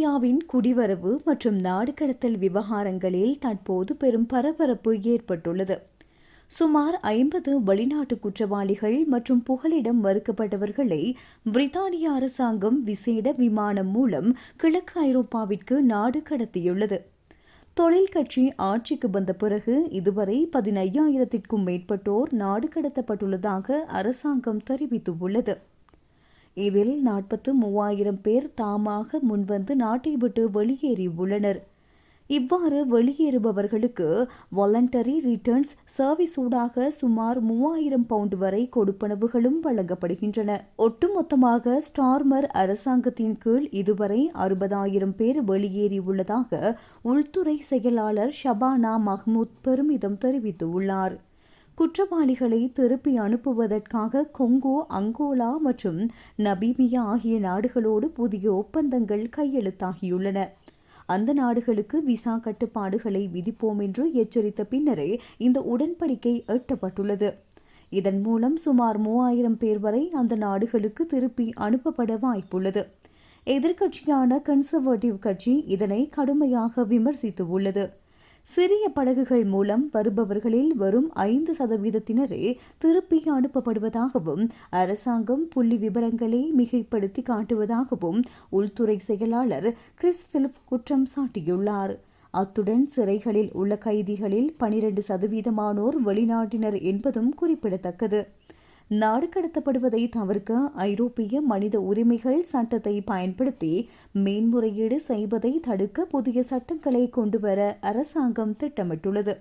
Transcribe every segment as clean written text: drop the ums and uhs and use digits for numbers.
பிரித்தானியாவின் குடிவரவு மற்றும் நாடு கடத்தல் விவகாரங்களில் தற்போது பெரும் பரபரப்பு ஏற்பட்டுள்ளது. சுமார் 50 வெளிநாட்டு குற்றவாளிகள் மற்றும் புகலிடம் மறுக்கப்பட்டவர்களை பிரித்தானிய அரசாங்கம் விசேட விமானம் மூலம் கிழக்கு ஐரோப்பாவிற்கு நாடு கடத்தியுள்ளது. தொழில் கட்சி ஆட்சிக்கு வந்த பிறகு இதுவரை 15,000க்கும் மேற்பட்டோர் நாடு கடத்தப்பட்டுள்ளதாக அரசாங்கம் தெரிவித்துள்ளது. இதில் 43,000 பேர் தாமாக முன்வந்து நாட்டை விட்டு வெளியேறியுள்ளனர். இவ்வாறு வெளியேறுபவர்களுக்கு வாலண்டரி ரிட்டர்ன்ஸ் சர்வீஸ் ஊடாக சுமார் 3,000 பவுண்ட் வரை கொடுப்பனவுகளும் வழங்கப்படுகின்றன. ஒட்டுமொத்தமாக ஸ்டார்மர் அரசாங்கத்தின் கீழ் இதுவரை 60,000 பேர் வெளியேறியுள்ளதாக உள்துறை செயலாளர் ஷபானா மஹ்மூத் பெருமிதம் தெரிவித்துள்ளார். குற்றவாளிகளை திருப்பி அனுப்புவதற்காக கொங்கோ, அங்கோலா மற்றும் நமீபியா ஆகிய நாடுகளோடு புதிய ஒப்பந்தங்கள் கையெழுத்தாகியுள்ளன. அந்த நாடுகளுக்கு விசா கட்டுப்பாடுகளை விதிப்போம் என்று எச்சரித்த பின்னரே இந்த உடன்படிக்கை எட்டப்பட்டுள்ளது. இதன் மூலம் சுமார் 3,000 பேர் வரை அந்த நாடுகளுக்கு திருப்பி அனுப்பப்பட வாய்ப்புள்ளது. எதிர்க்கட்சியான கன்சர்வேட்டிவ் கட்சி இதனை கடுமையாக விமர்சித்துள்ளது. சிறிய படகுகள் மூலம் வருபவர்களில் வெறும் 5% திருப்பி அனுப்பப்படுவதாகவும் அரசாங்கம் புள்ளி விவரங்களை மிகைப்படுத்தி காட்டுவதாகவும் உள்துறை செயலாளர் கிறிஸ் பிலிப் குற்றம் சாட்டியுள்ளார். அத்துடன் சிறைகளில் உள்ள கைதிகளில் 12% வெளிநாட்டினர் என்பதும் குறிப்பிடத்தக்கது. நாடு கடத்தப்படுவதை தவிர்க்க ஐரோப்பிய மனித உரிமைகள் சட்டத்தை பயன்படுத்தி மேன்முறையீடு செய்வதை தடுக்க புதிய சட்டங்களை கொண்டுவர அரசாங்கம் திட்டமிட்டுள்ளது.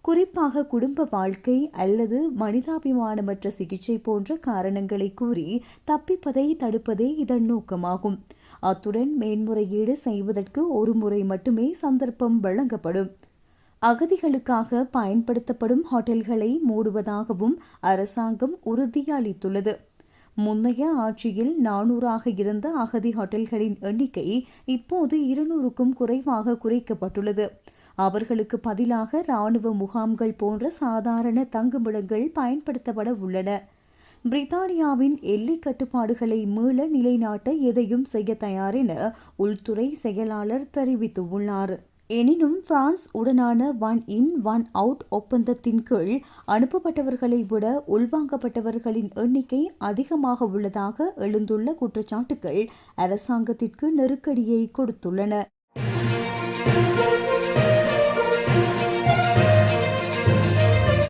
குறிப்பாக குடும்ப வாழ்க்கை அல்லது மனிதாபிமானமற்ற சிகிச்சை போன்ற காரணங்களை கூறி தப்பிப்பதை தடுப்பதே இதன் நோக்கமாகும். அத்துடன் மேன்முறையீடு செய்வதற்கு ஒரு முறை மட்டுமே சந்தர்ப்பம் வழங்கப்படும். அகதிகளுக்காக பயன்படுத்தப்படும் ஹோட்டல்களை மூடுவதாகவும் அரசாங்கம் உறுதியளித்துள்ளது. முன்னைய ஆட்சியில் 400ஆக இருந்த அகதி ஹோட்டல்களின் எண்ணிக்கை இப்போது 200க்கும் குறைவாக குறைக்கப்பட்டுள்ளது. அவர்களுக்கு பதிலாக இராணுவ முகாம்கள் போன்ற சாதாரண தங்குமிடங்கள் பயன்படுத்தப்பட உள்ளன. பிரித்தானியாவின் எல்லை கட்டுப்பாடுகளை மீள நிலைநாட்ட எதையும் செய்ய தயார் என உள்துறை செயலாளர் தெரிவித்துள்ளார். எனினும் பிரான்ஸ் உடனான ஒன் இன் ஒன் அவுட் ஒப்பந்தத்தின் கீழ் அனுப்பப்பட்டவர்களை விட உள்வாங்கப்பட்டவர்களின் எண்ணிக்கை அதிகமாக உள்ளதாக எழுந்துள்ள குற்றச்சாட்டுகள் அரசாங்கத்திற்கு நெருக்கடியை கொடுத்துள்ளன.